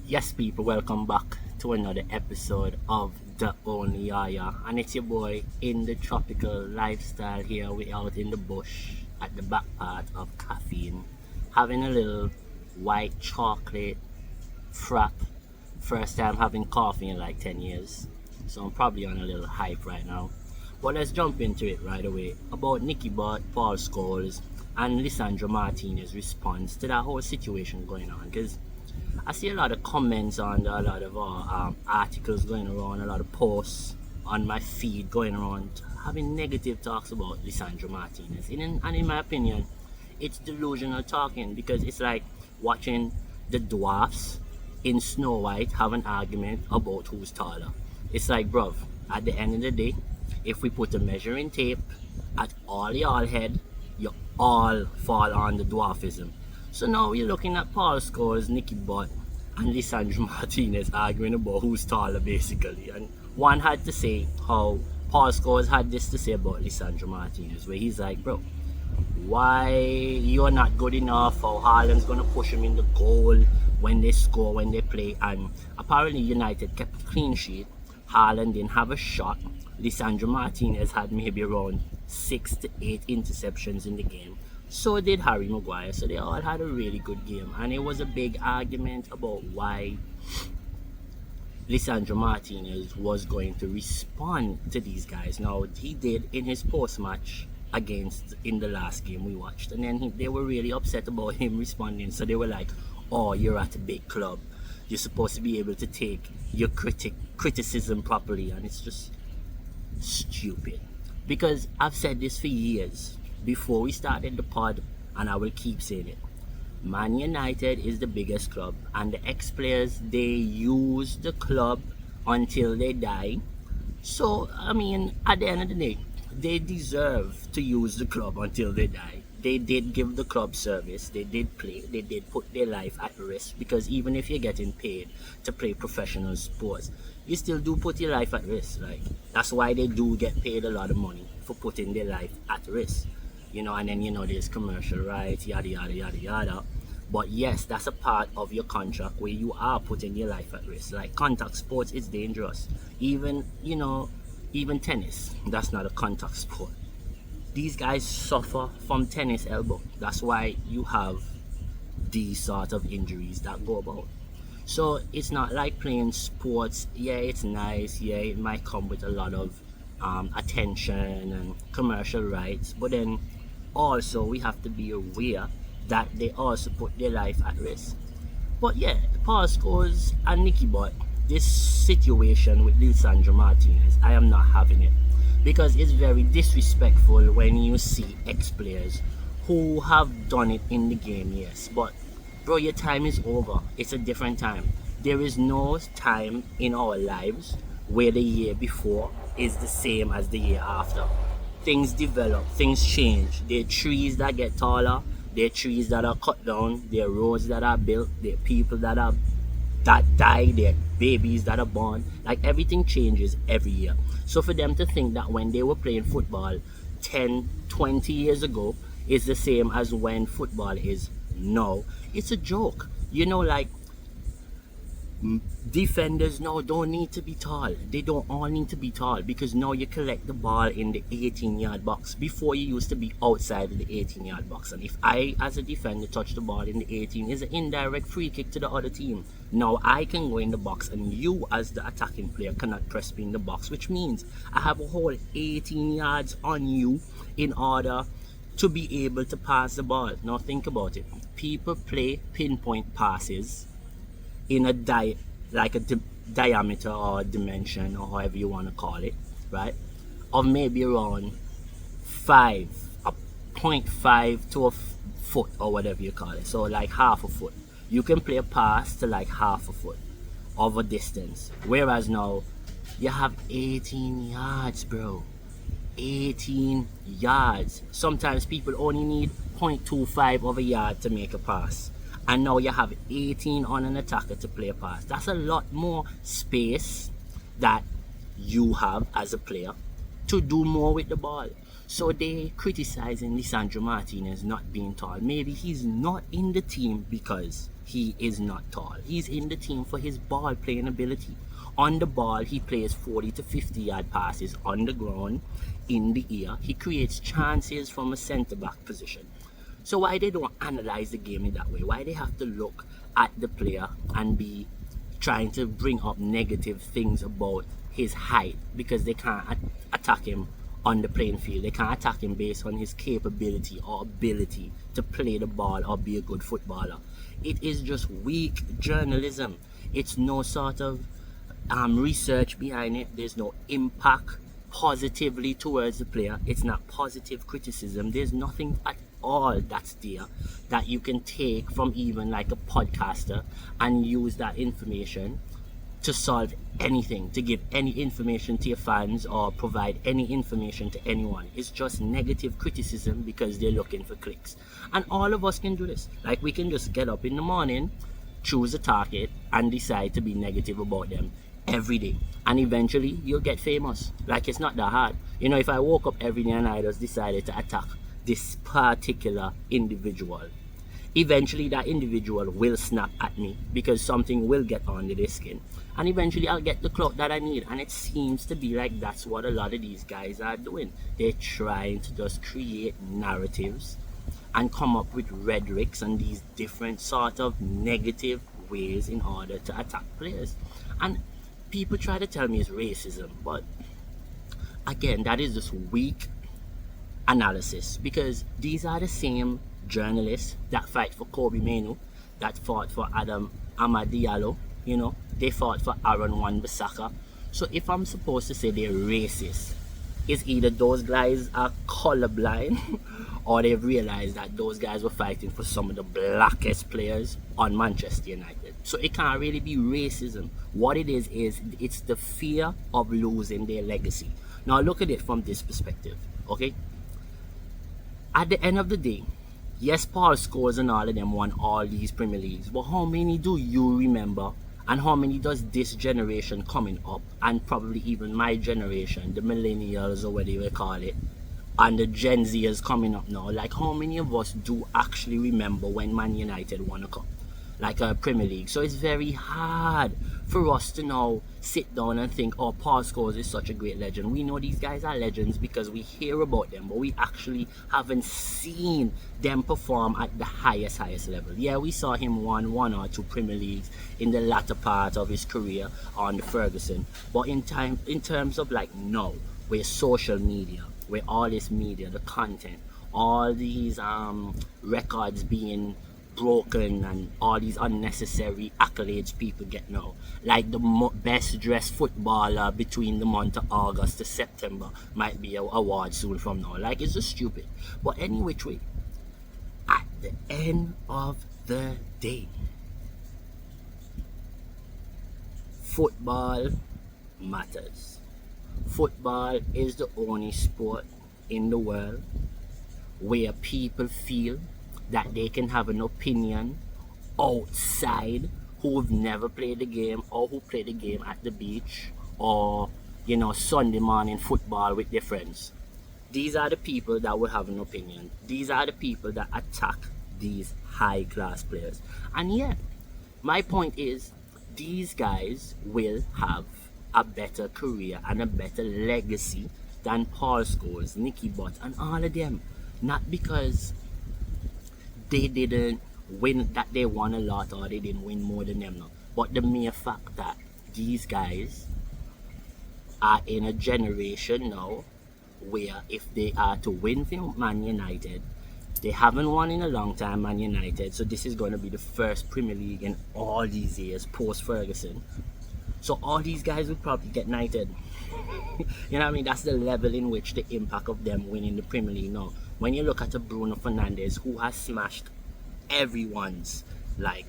Yes, people, welcome back to another episode of The Only Yaya. And it's your boy in the tropical lifestyle here. We out in the bush at the back part of caffeine, having a little white chocolate frap. First time having coffee in like 10 years. So I'm probably on a little hype right now. But let's jump into it right away. About Nicky, Paul Scholes, and Lisandro Martínez's response to that whole situation going on. Because I see a lot of comments on a lot of articles going around, a lot of posts on my feed going around having negative talks about Lisandro Martínez. And in my opinion, it's delusional talking because it's like watching the dwarfs in Snow White have an argument about who's taller. It's like, bruv, at the end of the day, if we put a measuring tape at all y'all head, you all fall on the dwarfism. So now we're looking at Paul Scholes, Nicky Butt, and Lisandro Martínez arguing about who's taller, basically. And one had to say how Paul Scholes had this to say about Lisandro Martínez, where he's like, bro, why you're not good enough, how Haaland's going to push him in the goal when they score, when they play. And apparently United kept a clean sheet. Haaland didn't have a shot. Lisandro Martínez had maybe around 6 to 8 interceptions in the game. So did Harry Maguire. So they all had a really good game. And it was a big argument about why Lisandro Martínez was going to respond to these guys. Now, he did in his post-match in the last game we watched. And then they were really upset about him responding. So they were like, oh, you're at a big club. You're supposed to be able to take your criticism properly. And it's just stupid. Because I've said this for years. Before we started the pod, and I will keep saying it, Man United is the biggest club, and the ex-players, they use the club until they die. So, I mean, at the end of the day, they deserve to use the club until they die. They did give the club service, they did play, they did put their life at risk, because even if you're getting paid to play professional sports, you still do put your life at risk. Like, that's why they do get paid a lot of money for putting their life at risk. You know, and then, you know, there's commercial rights, yada, yada, yada, yada. But yes, that's a part of your contract where you are putting your life at risk. Like, contact sports is dangerous. Even tennis, that's not a contact sport. These guys suffer from tennis elbow. That's why you have these sort of injuries that go about. So it's not like playing sports. Yeah, it's nice. Yeah, it might come with a lot of attention and commercial rights. But then also we have to be aware that they also put their life at risk. But yeah, Paul Scholes and Nicky Butt, this situation with Lisandro Martínez, I am not having it. Because it's very disrespectful when you see ex-players who have done it in the game, yes. But bro, your time is over. It's a different time. There is no time in our lives where the year before is the same as the year after. Things develop, things change. There are trees that get taller, there are trees that are cut down, there are roads that are built, there are people that die, there are babies that are born. Like, everything changes every year. So for them to think that when they were playing football 10, 20 years ago is the same as when football is now, it's a joke. You know, like, defenders now don't need to be tall. They don't all need to be tall, because now you collect the ball in the 18-yard box. Before, you used to be outside of the 18-yard box, and if I as a defender touch the ball in the 18, it's an indirect free kick to the other team. Now I can go in the box, and you as the attacking player cannot press me in the box, which means I have a whole 18 yards on you in order to be able to pass the ball. Now think about it. People play pinpoint passes in a diameter or dimension, or however you want to call it, right, of maybe around 0.5 to a foot, or whatever you call it. So like half a foot. You can play a pass to like half a foot of a distance, whereas now you have 18 yards, bro. 18 yards. Sometimes people only need 0.25 of a yard to make a pass, and now you have 18 on an attacker to play a pass. That's a lot more space that you have as a player to do more with the ball. So they criticizing Lisandro Martinez not being tall. Maybe he's not in the team because he is not tall. He's in the team for his ball playing ability. On the ball, he plays 40 to 50 yard passes on the ground, in the air. He creates chances from a centre back position. So why they don't analyze the game in that way? Why they have to look at the player and be trying to bring up negative things about his height because they can't attack him on the playing field. They can't attack him based on his capability or ability to play the ball or be a good footballer. It is just weak journalism. It's no sort of research behind it. There's no impact positively towards the player. It's not positive criticism. There's nothing at all that's there that you can take from even like a podcaster and use that information to solve anything, to give any information to your fans or provide any information to anyone. It's just negative criticism because they're looking for clicks. And all of us can do this. Like, we can just get up in the morning, choose a target, and decide to be negative about them every day. And eventually, you'll get famous. Like, it's not that hard. You know, if I woke up every day and I just decided to attack this particular individual, eventually that individual will snap at me because something will get under their skin, and eventually I'll get the clout that I need. And it seems to be like that's what a lot of these guys are doing. They're trying to just create narratives and come up with rhetorics and these different sort of negative ways in order to attack players. And people try to tell me it's racism, but again, that is just weak analysis, because these are the same journalists that fight for Kobe Manu, that fought for Adam Amad Diallo, you know, they fought for Aaron Wan-Bissaka. So if I'm supposed to say they're racist, it's either those guys are colorblind or they've realized that those guys were fighting for some of the blackest players on Manchester United. So it can't really be racism. What it is it's the fear of losing their legacy. Now look at it from this perspective, okay? At the end of the day, yes, Paul Scholes and all of them won all these Premier Leagues, but how many do you remember, and how many does this generation coming up, and probably even my generation, the millennials or whatever you call it, and the Gen Zers coming up now, like how many of us do actually remember when Man United won a cup, like a Premier League? So it's very hard for us to now sit down and think, oh, Paul Scholes is such a great legend. We know these guys are legends because we hear about them, but we actually haven't seen them perform at the highest level. Yeah, we saw him won 1 or 2 Premier Leagues in the latter part of his career on the Ferguson. But in terms of like now, where social media, where all this media, the content, all these records being broken and all these unnecessary accolades people get now, like the best dressed footballer between the month of August to September might be an award soon from now. Like, it's just stupid. But any which way, at the end of the day, football matters. Football is the only sport in the world where people feel that they can have an opinion outside who've never played the game, or who play the game at the beach, or, you know, Sunday morning football with their friends. These are the people that will have an opinion. These are the people that attack these high class players. And yeah, my point is, these guys will have a better career and a better legacy than Paul Scholes, Nicky Butt, and all of them. Not because they didn't win, that they won a lot, or they didn't win more than them, no. But the mere fact that these guys are in a generation now where if they are to win for Man United, they haven't won in a long time, Man United, so this is going to be the first Premier League in all these years post-Ferguson. So all these guys will probably get knighted. You know what I mean? That's the level in which the impact of them winning the Premier League now. When you look at a Bruno Fernandes who has smashed everyone's like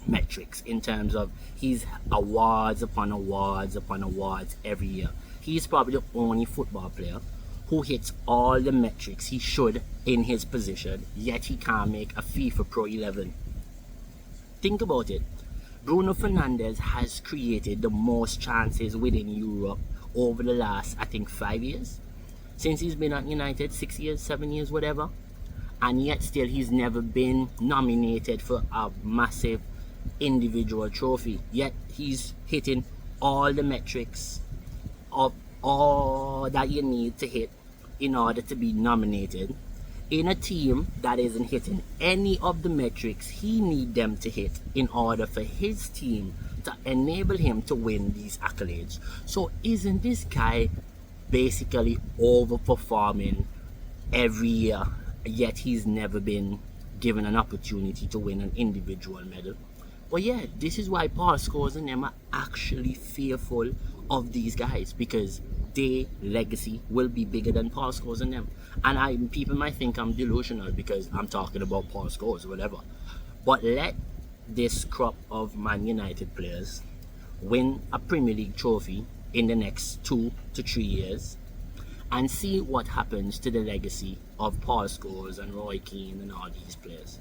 metrics in terms of his awards upon awards upon awards every year. He's probably the only football player who hits all the metrics he should in his position, yet he can't make a FIFA Pro 11. Think about it. Bruno Fernandes has created the most chances within Europe over the last, I think, 5 years. since he's been at United, 6 years, 7 years, whatever. And yet still he's never been nominated for a massive individual trophy. Yet he's hitting all the metrics of all that you need to hit in order to be nominated in a team that isn't hitting any of the metrics he need them to hit in order for his team to enable him to win these accolades. So isn't this guy basically overperforming every year, yet he's never been given an opportunity to win an individual medal? But yeah, this is why Paul Scholes and them are actually fearful of these guys, because their legacy will be bigger than Paul Scholes and them. And people might think I'm delusional because I'm talking about Paul Scholes or whatever. But let this crop of Man United players win a Premier League trophy in the next 2 to 3 years and see what happens to the legacy of Paul Scholes and Roy Keane and all these players.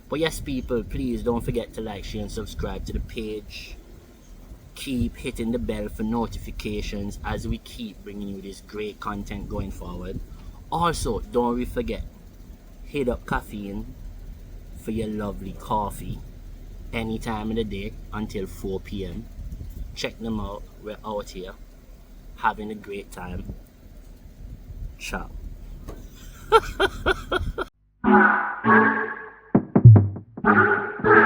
But yes, people, please don't forget to like, share and subscribe to the page. Keep hitting the bell for notifications as we keep bringing you this great content going forward. Also, don't forget, hit up Caffeine for your lovely coffee any time of the day until 4 p.m. Check them out. We're out here having a great time. Ciao.